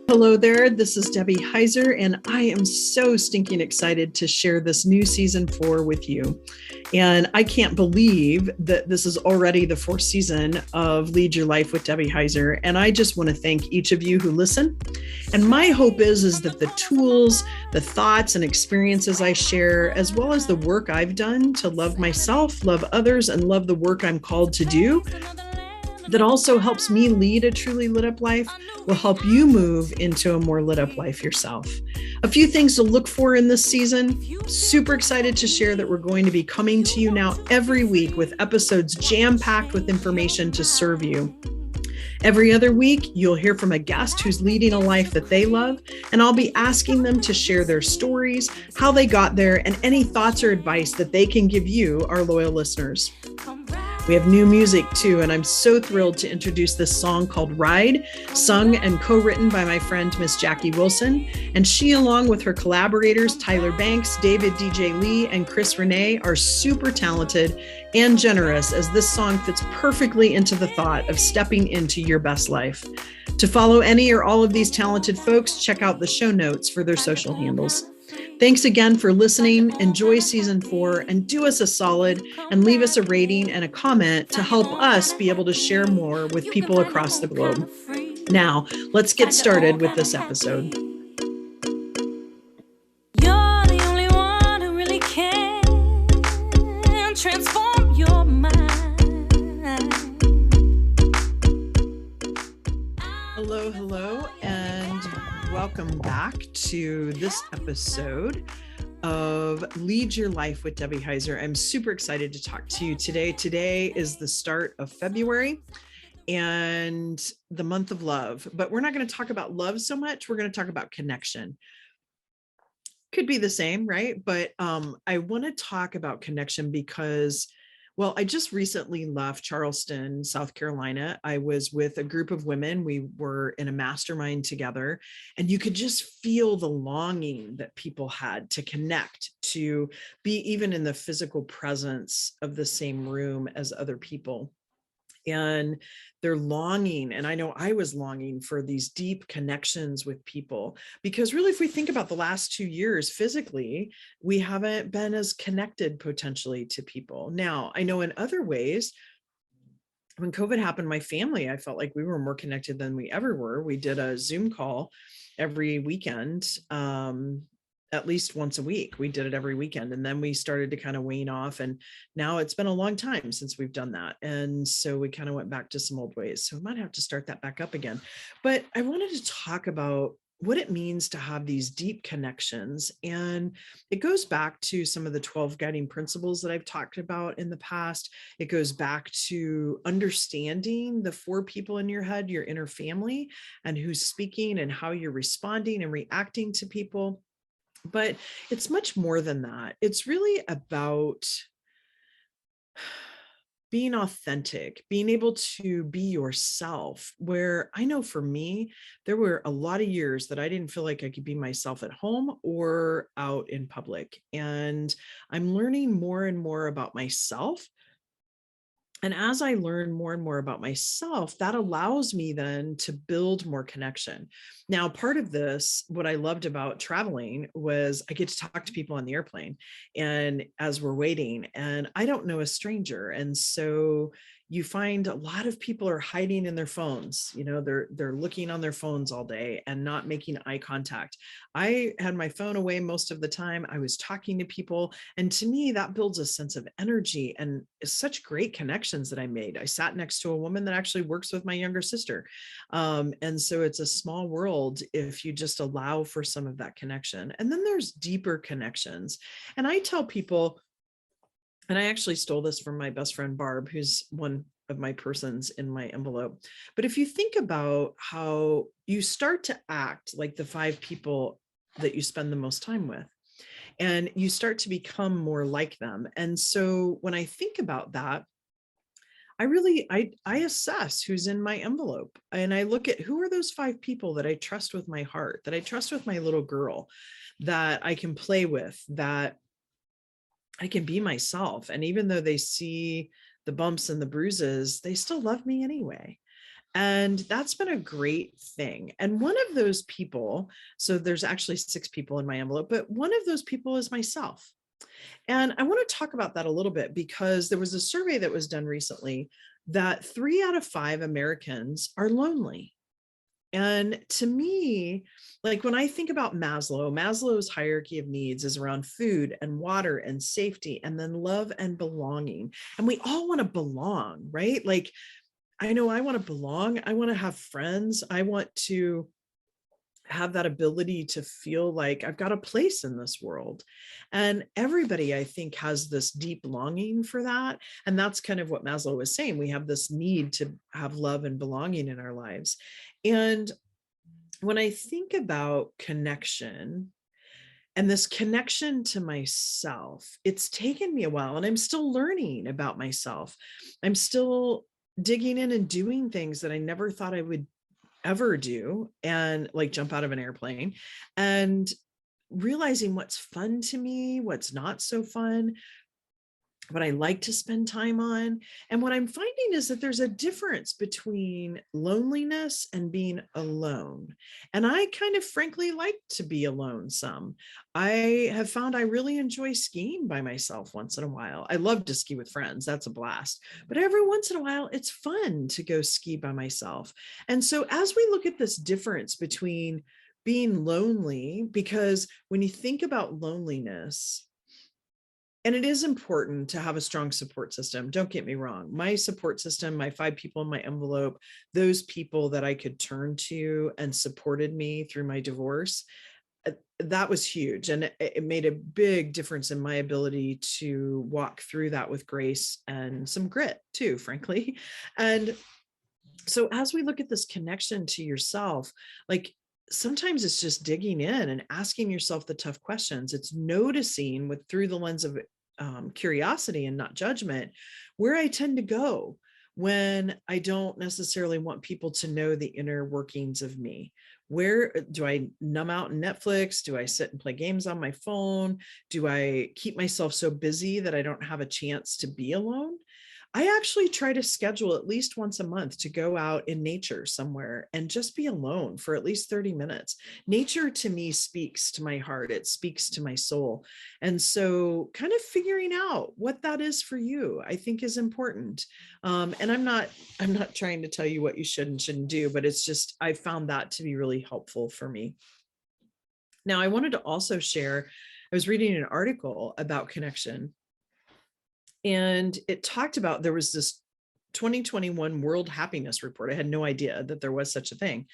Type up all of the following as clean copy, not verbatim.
Hello there, this is Debbie Heiser, and I am so stinking excited to share this new season 4 with you. And I can't believe that this is already the 4th season of Lead Your Life with Debbie Heiser. And I just want to thank each of you who listen. And my hope is that the tools, the thoughts and experiences I share, as well as the work I've done to love myself, love others, and love the work I'm called to do, that also helps me lead a truly lit up life, will help you move into a more lit up life yourself. A few things to look for in this season. Super excited to share that we're going to be coming to you now every week with episodes jam-packed with information to serve you. Every other week, you'll hear from a guest who's leading a life that they love, and I'll be asking them to share their stories, how they got there, and any thoughts or advice that they can give you, our loyal listeners. We have new music too, and I'm so thrilled to introduce this song called Ride, sung and co-written by my friend, Miss Jackie Wilson. And she, along with her collaborators, Tyler Banks, David DJ Lee, and Chris Renee, are super talented and generous, as this song fits perfectly into the thought of stepping into your best life. To follow any or all of these talented folks, check out the show notes for their social handles. Thanks again for listening. Enjoy season 4 and do us a solid and leave us a rating and a comment to help us be able to share more with people across the globe. Now, let's get started with this episode. You're the only one who really can transform your mind. Hello, and welcome back to this episode of Lead Your Life with Debbie Heiser. I'm super excited to talk to you today. Today is the start of February and the month of love, but we're not going to talk about love so much. We're going to talk about connection. Could be the same, right? But I want to talk about connection because, well, I just recently left Charleston, South Carolina. I was with a group of women. We were in a mastermind together, and you could just feel the longing that people had to connect, to be even in the physical presence of the same room as other people. And they're longing, and I know I was longing for these deep connections with people, because really, if we think about the last 2 years physically, we haven't been as connected potentially to people. Now, I know in other ways, when COVID happened, my family, I felt like we were more connected than we ever were. We did a Zoom call every weekend, at least once a week. We did it every weekend. And then we started to kind of wane off. And now it's been a long time since we've done that. And so we kind of went back to some old ways. So we might have to start that back up again. But I wanted to talk about what it means to have these deep connections. And it goes back to some of the 12 guiding principles that I've talked about in the past. It goes back to understanding the 4 people in your head, your inner family, and who's speaking and how you're responding and reacting to people. But it's much more than that. It's really about being authentic, being able to be yourself, where I know for me, there were a lot of years that I didn't feel like I could be myself at home or out in public. And I'm learning more and more about myself. And as I learn more and more about myself, that allows me then to build more connection. Now, part of this, what I loved about traveling was I get to talk to people on the airplane, and as we're waiting, and I don't know a stranger. And so you find a lot of people are hiding in their phones. They're looking on their phones all day and not making eye contact. I had my phone away most of the time. I was talking to people, and to me, that builds a sense of energy and such great connections that I made. I sat next to a woman that actually works with my younger sister. And so it's a small world if you just allow for some of that connection. And then there's deeper connections. And I tell people, and I actually stole this from my best friend, Barb, who's one of my persons in my envelope. But if you think about how you start to act like the 5 people that you spend the most time with, and you start to become more like them. And so when I think about that, I assess who's in my envelope, and I look at who are those 5 people that I trust with my heart, that I trust with my little girl, that I can play with, that I can be myself. And even though they see the bumps and the bruises, they still love me anyway. And that's been a great thing. And one of those people, so there's actually 6 people in my envelope, but one of those people is myself. And I want to talk about that a little bit because there was a survey that was done recently that 3 out of 5 Americans are lonely. And to me, like when I think about Maslow's hierarchy of needs is around food and water and safety, and then love and belonging. And we all want to belong, right? Like, I know I want to belong. I want to have friends. I want to have that ability to feel like I've got a place in this world. And everybody, I think, has this deep longing for that. And that's kind of what Maslow was saying. We have this need to have love and belonging in our lives. And when I think about connection and this connection to myself, it's taken me a while and I'm still learning about myself. I'm still digging in and doing things that I never thought I would ever do, and like jump out of an airplane, and realizing what's fun to me, what's not so fun, what I like to spend time on. And what I'm finding is that there's a difference between loneliness and being alone. And I kind of frankly like to be alone some. I have found I really enjoy skiing by myself once in a while. I love to ski with friends. That's a blast. But every once in a while, it's fun to go ski by myself. And so as we look at this difference between being lonely, because when you think about loneliness, and it is important to have a strong support system. Don't get me wrong. My support system, my 5 people in my envelope, those people that I could turn to and supported me through my divorce, that was huge. And it made a big difference in my ability to walk through that with grace and some grit too, frankly. And so as we look at this connection to yourself, like sometimes it's just digging in and asking yourself the tough questions. It's noticing with through the lens of curiosity and not judgment, where I tend to go when I don't necessarily want people to know the inner workings of me. Where do I numb out in Netflix? Do I sit and play games on my phone? Do I keep myself so busy that I don't have a chance to be alone? I actually try to schedule at least once a month to go out in nature somewhere and just be alone for at least 30 minutes. Nature to me speaks to my heart. It speaks to my soul. And so kind of figuring out what that is for you, I think is important. And I'm not trying to tell you what you should and shouldn't do, but it's just, I found that to be really helpful for me. Now, I wanted to also share, I was reading an article about connection, and it talked about, there was this 2021 World Happiness Report. I had no idea that there was such a thing.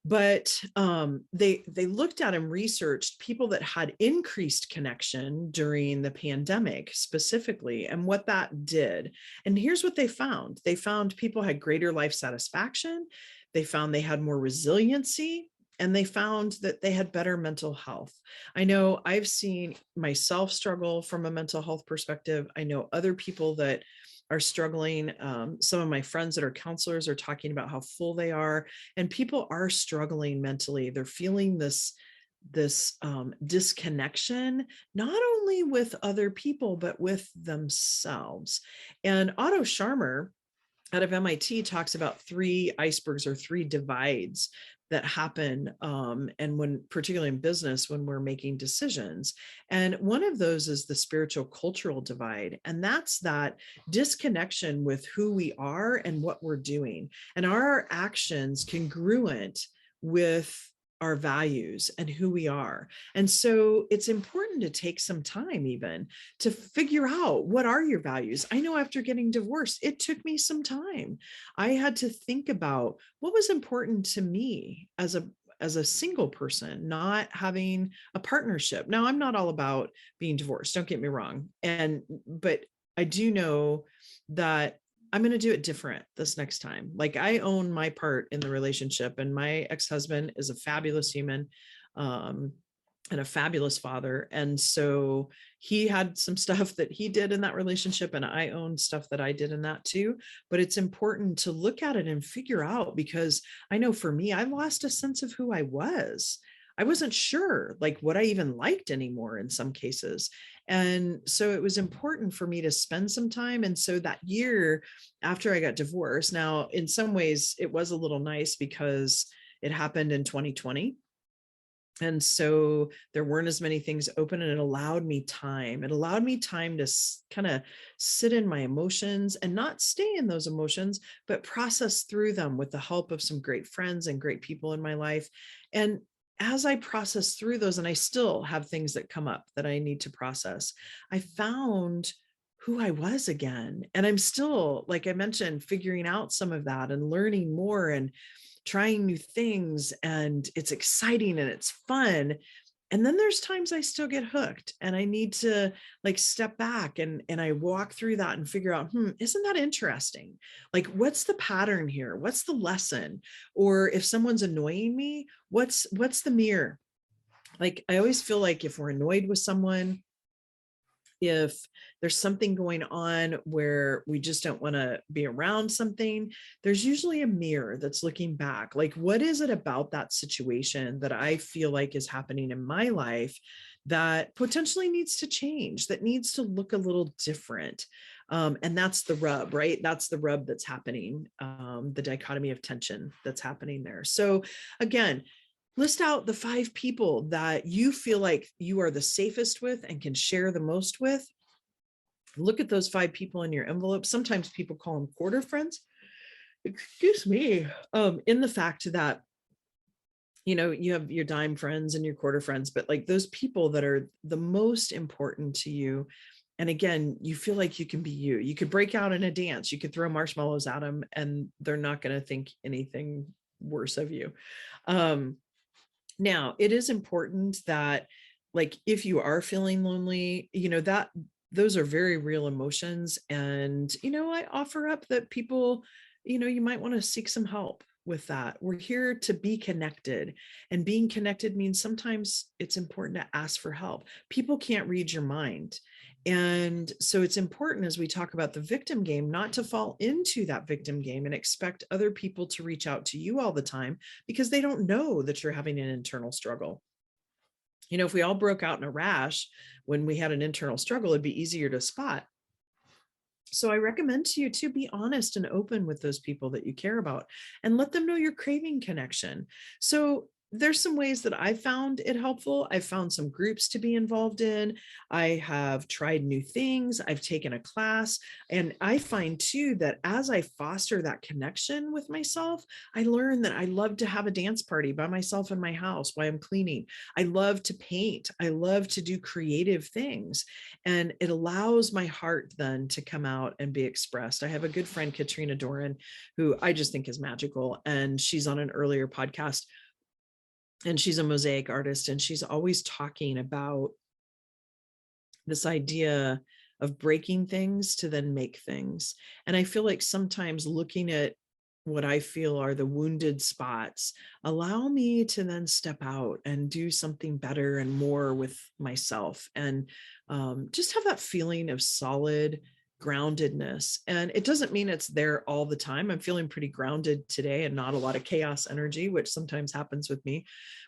But they looked at and researched people that had increased connection during the pandemic specifically, and what that did. And here's what they found. They found people had greater life satisfaction. They found they had more resiliency. And they found that they had better mental health. I know I've seen myself struggle from a mental health perspective. I know other people that are struggling. Some of my friends that are counselors are talking about how full they are, and people are struggling mentally. They're feeling this disconnection, not only with other people, but with themselves. And Otto Scharmer out of MIT talks about 3 icebergs or 3 divides that happen, and when particularly in business, when we're making decisions. And one of those is the spiritual cultural divide, and that's that disconnection with who we are and what we're doing, and our actions congruent with our values and who we are. And so it's important to take some time even to figure out, what are your values? I know after getting divorced, it took me some time. I had to think about what was important to me as a single person, not having a partnership. Now, I'm not all about being divorced, don't get me wrong. But I do know that I'm going to do it different this next time. Like, I own my part in the relationship, and my ex-husband is a fabulous human, and a fabulous father. And so he had some stuff that he did in that relationship, and I owned stuff that I did in that too. But it's important to look at it and figure out, because I know for me, I lost a sense of who I was. I wasn't sure like what I even liked anymore in some cases. And so it was important for me to spend some time. And so that year after I got divorced, now in some ways it was a little nice because it happened in 2020. And so there weren't as many things open, and it allowed me time. It allowed me time to kind of sit in my emotions and not stay in those emotions, but process through them with the help of some great friends and great people in my life. And as I process through those, and I still have things that come up that I need to process, I found who I was again. And I'm still, like I mentioned, figuring out some of that and learning more and trying new things, and it's exciting and it's fun. And then there's times I still get hooked and I need to like step back and I walk through that and figure out, isn't that interesting? Like, what's the pattern here? What's the lesson? Or if someone's annoying me, what's the mirror? Like, I always feel like if we're annoyed with someone, if there's something going on where we just don't want to be around something, there's usually a mirror that's looking back. Like, what is it about that situation that I feel like is happening in my life that potentially needs to change, that needs to look a little different? And that's the rub, right? That's the rub that's happening, the dichotomy of tension that's happening there. So again, list out the 5 people that you feel like you are the safest with and can share the most with. Look at those 5 people in your envelope. Sometimes people call them quarter friends. Excuse me. In the fact that, you have your dime friends and your quarter friends, but like those people that are the most important to you. And again, you feel like you can be you. You could break out in a dance. You could throw marshmallows at them and they're not going to think anything worse of you. Now, it is important that, like, if you are feeling lonely, that those are very real emotions. And, I offer up that people, you might want to seek some help with that. We're here to be connected, and being connected means sometimes it's important to ask for help. People can't read your mind. And so it's important, as we talk about the victim game, not to fall into that victim game and expect other people to reach out to you all the time, because they don't know that you're having an internal struggle. If we all broke out in a rash when we had an internal struggle, it'd be easier to spot. So I recommend to you to be honest and open with those people that you care about and let them know you're craving connection. So there's some ways that I found it helpful. I've found some groups to be involved in. I have tried new things. I've taken a class. And I find too that as I foster that connection with myself, I learn that I love to have a dance party by myself in my house while I'm cleaning. I love to paint. I love to do creative things. And it allows my heart then to come out and be expressed. I have a good friend, Katrina Doran, who I just think is magical. And she's on an earlier podcast, and she's a mosaic artist, and she's always talking about this idea of breaking things to then make things. And I feel like sometimes looking at what I feel are the wounded spots allow me to then step out and do something better and more with myself, and just have that feeling of solid groundedness. And it doesn't mean it's there all the time. I'm feeling pretty grounded today and not a lot of chaos energy, which sometimes happens with me.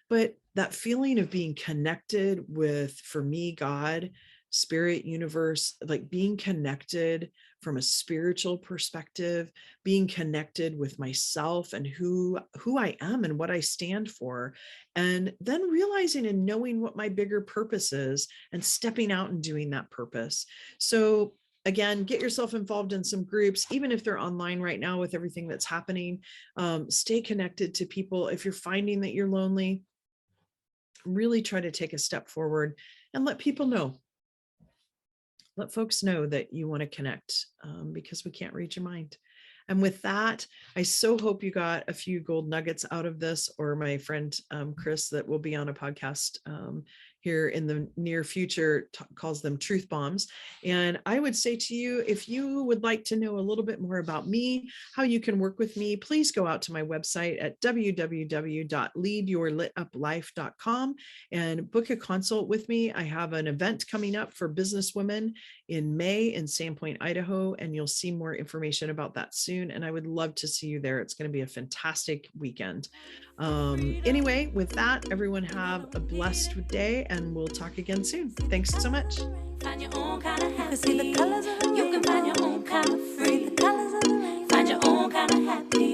But that feeling of being connected with, for me, God, spirit, universe, like being connected from a spiritual perspective, being connected with myself and who I am and what I stand for, and then realizing and knowing what my bigger purpose is and stepping out and doing that purpose. So again, get yourself involved in some groups, even if they're online right now with everything that's happening. Stay connected to people. If you're finding that you're lonely, really try to take a step forward and let people know. Let folks know that you want to connect, because we can't read your mind. And with that, I so hope you got a few gold nuggets out of this, or my friend Chris that will be on a podcast here in the near future calls them truth bombs. And I would say to you, if you would like to know a little bit more about me, how you can work with me, please go out to my website at www.leadyourlituplife.com and book a consult with me. I have an event coming up for business women in May in Sandpoint, Idaho, and you'll see more information about that soon. And I would love to see you there. It's going to be a fantastic weekend. Anyway, with that, everyone have a blessed day, and we'll talk again soon. Thanks so much. Find your own kind of happy. You can find your own kind of free. Find your own kind of happy.